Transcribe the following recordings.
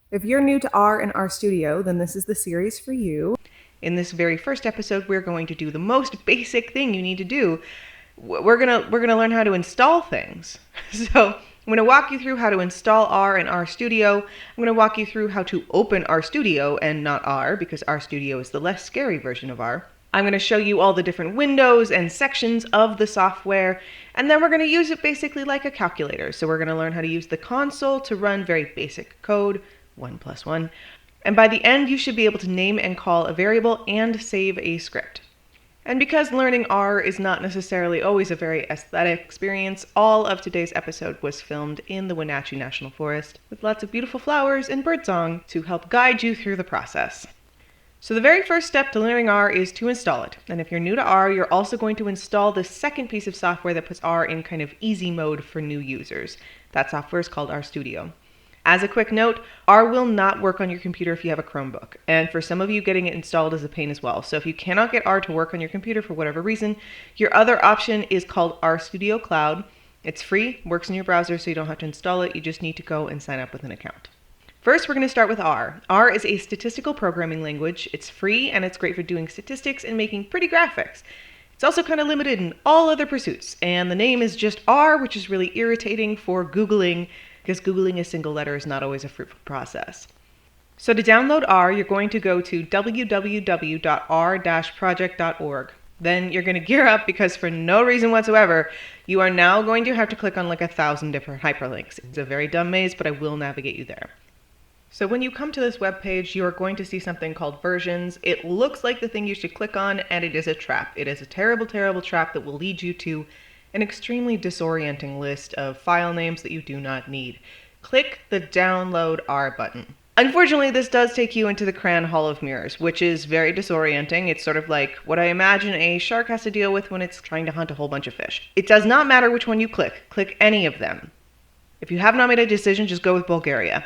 If you're new to R and RStudio, then this is the series for you. In this very first episode, we're going to do the most basic thing you need to do. We're gonna learn how to install things. So I'm gonna walk you through how to install R and RStudio. I'm gonna walk you through how to open RStudio and not R, because RStudio is the less scary version of R. I'm going to show you all the different windows and sections of the software, and then we're going to use it basically like a calculator. So we're going to learn how to use the console to run very basic code, 1+1, and by the end you should be able to name and call a variable and save a script. And because learning R is not necessarily always a very aesthetic experience, all of today's episode was filmed in the Wenatchee National Forest with lots of beautiful flowers and birdsong to help guide you through the process. So the very first step to learning R is to install it. And if you're new to R, you're also going to install the second piece of software that puts R in kind of easy mode for new users. That software is called RStudio. As a quick note, R will not work on your computer if you have a Chromebook. And for some of you, getting it installed is a pain as well. So if you cannot get R to work on your computer for whatever reason, your other option is called RStudio Cloud. It's free, works in your browser, so you don't have to install it. You just need to go and sign up with an account. First, we're going to start with R. R is a statistical programming language. It's free, and it's great for doing statistics and making pretty graphics. It's also kind of limited in all other pursuits, and the name is just R, which is really irritating for Googling, because Googling a single letter is not always a fruitful process. So to download R, you're going to go to www.r-project.org. Then you're going to gear up, because for no reason whatsoever, you are now going to have to click on like 1,000 different hyperlinks. It's a very dumb maze, but I will navigate you there. So when you come to this web page, you are going to see something called versions. It looks like the thing you should click on, and it is a trap. It is a terrible, terrible trap that will lead you to an extremely disorienting list of file names that you do not need. Click the Download R button. Unfortunately, this does take you into the Cran Hall of Mirrors, which is very disorienting. It's sort of like what I imagine a shark has to deal with when it's trying to hunt a whole bunch of fish. It does not matter which one you click. Click any of them. If you have not made a decision, just go with Bulgaria.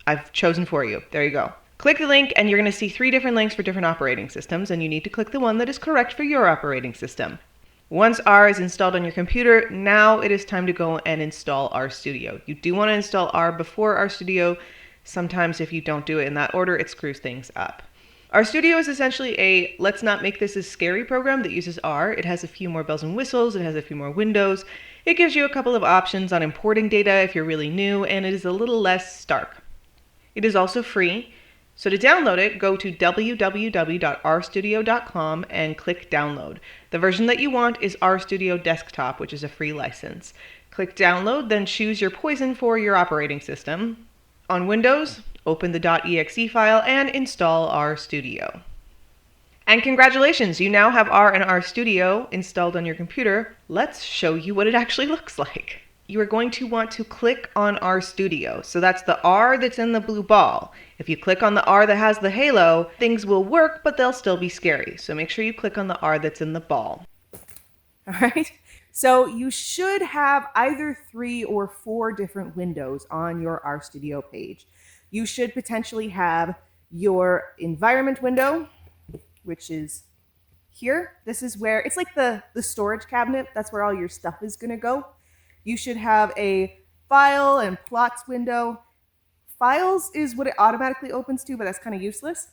I've chosen for you. There you go. Click the link and you're going to see 3 different links for different operating systems, and you need to click the one that is correct for your operating system. Once R is installed on your computer, now it is time to go and install RStudio. You do want to install R before RStudio. Sometimes if you don't do it in that order, it screws things up. RStudio is essentially a let's not make this a scary program that uses R. It has a few more bells and whistles. It has a few more windows. It gives you a couple of options on importing data if you're really new, and it is a little less stark. It is also free, so to download it, go to www.rstudio.com and click download. The version that you want is RStudio Desktop, which is a free license. Click download, then choose your poison for your operating system. On Windows, open the .exe file and install RStudio. And congratulations, you now have R and RStudio installed on your computer. Let's show you what it actually looks like. You are going to want to click on RStudio. So that's the R that's in the blue ball. If you click on the R that has the halo, things will work, but they'll still be scary. So make sure you click on the R that's in the ball. All right. So you should have either 3 or 4 different windows on your RStudio page. You should potentially have your environment window, which is here. This is where, it's like the storage cabinet. That's where all your stuff is going to go. You should have a file and plots window. Files is what it automatically opens to, but that's kind of useless.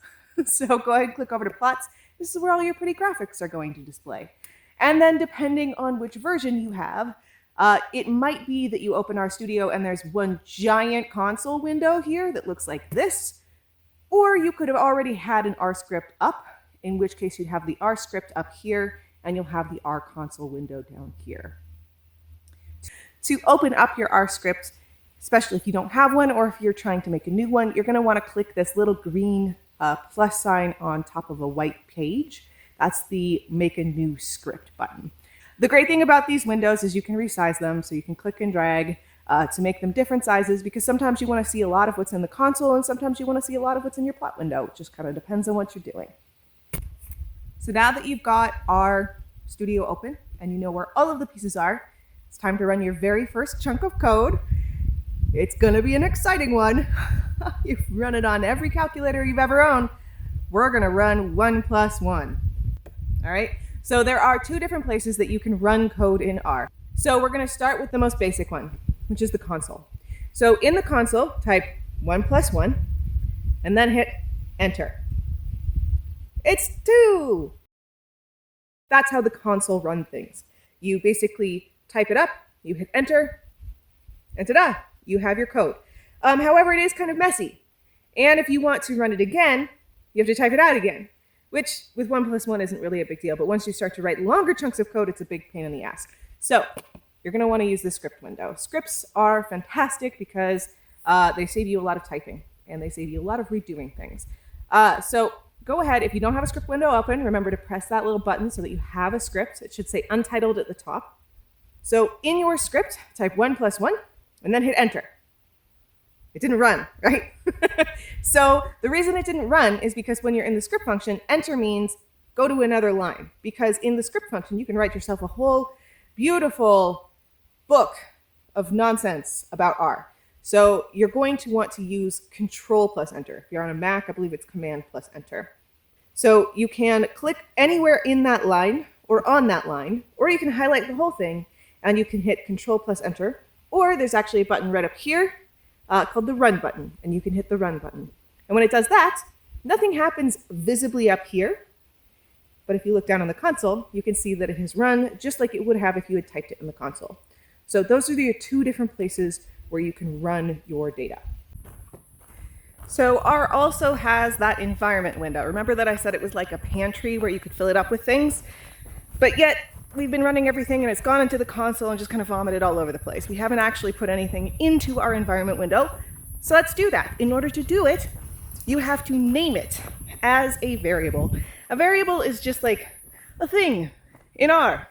So go ahead and click over to plots. This is where all your pretty graphics are going to display. And then depending on which version you have, it might be that you open RStudio and there's one giant console window here that looks like this, or you could have already had an R script up, in which case you'd have the R script up here and you'll have the R console window down here. To open up your R script, especially if you don't have one or if you're trying to make a new one, you're going to want to click this little green plus sign on top of a white page. That's the Make a New Script button. The great thing about these windows is you can resize them, so you can click and drag to make them different sizes, because sometimes you want to see a lot of what's in the console and sometimes you want to see a lot of what's in your plot window. It just kind of depends on what you're doing. So now that you've got RStudio open and you know where all of the pieces are, it's time to run your very first chunk of code. It's going to be an exciting one. You've run it on every calculator you've ever owned. We're going to run 1+1. All right? So there are 2 different places that you can run code in R. So we're going to start with the most basic one, which is the console. So in the console, type 1+1, and then hit enter. It's 2. That's how the console runs things. You basically type it up, you hit enter, and ta-da, you have your code. However, it is kind of messy. And if you want to run it again, you have to type it out again, which with 1+1 isn't really a big deal. But once you start to write longer chunks of code, it's a big pain in the ass. So you're going to want to use the script window. Scripts are fantastic because they save you a lot of typing and they save you a lot of redoing things. So go ahead, if you don't have a script window open, remember to press that little button so that you have a script. It should say untitled at the top. So in your script, type 1+1 and then hit enter. It didn't run, right? So the reason it didn't run is because when you're in the script function, enter means go to another line. Because in the script function, you can write yourself a whole beautiful book of nonsense about R. So you're going to want to use Control plus Enter. If you're on a Mac, I believe it's Command plus Enter. So you can click anywhere in that line or on that line, or you can highlight the whole thing and you can hit Control plus Enter. Or there's actually a button right up here called the Run button, and you can hit the Run button. And when it does that, nothing happens visibly up here. But if you look down on the console, you can see that it has run just like it would have if you had typed it in the console. So those are the 2 different places where you can run your data. So R also has that environment window. Remember that I said it was like a pantry where you could fill it up with things? But yet, we've been running everything and it's gone into the console and just kind of vomited all over the place. We haven't actually put anything into our environment window. So let's do that. In order to do it, you have to name it as a variable. A variable is just like a thing in R.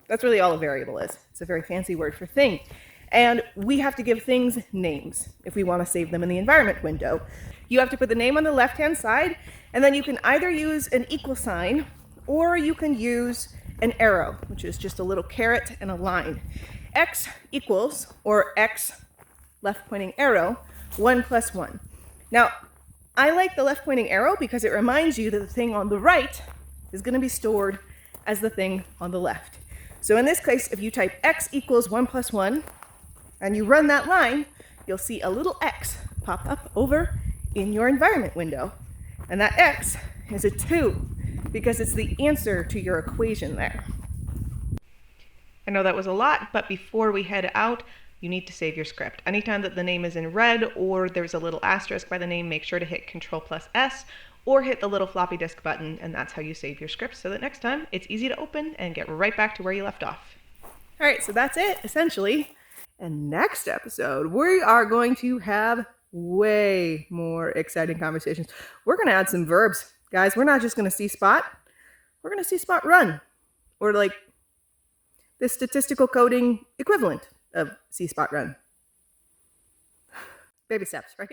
That's really all a variable is. It's a very fancy word for thing. And we have to give things names if we want to save them in the environment window. You have to put the name on the left-hand side, and then you can either use an equal sign or you can use an arrow, which is just a little caret and a line. X equals, or X left pointing arrow, 1+1. Now, I like the left pointing arrow because it reminds you that the thing on the right is going to be stored as the thing on the left. So in this case, if you type X equals 1+1 and you run that line, you'll see a little X pop up over in your environment window. And that X is a 2 because it's the answer to your equation there. I know that was a lot, but before we head out, you need to save your script. Anytime that the name is in red or there's a little asterisk by the name, make sure to hit Control plus S or hit the little floppy disk button, and that's how you save your script so that next time it's easy to open and get right back to where you left off. All right, so that's it, essentially. And next episode, we are going to have way more exciting conversations. We're going to add some verbs. Guys, we're not just going to see spot. We're going to see spot run, or like the statistical coding equivalent of see spot run. Baby steps, right?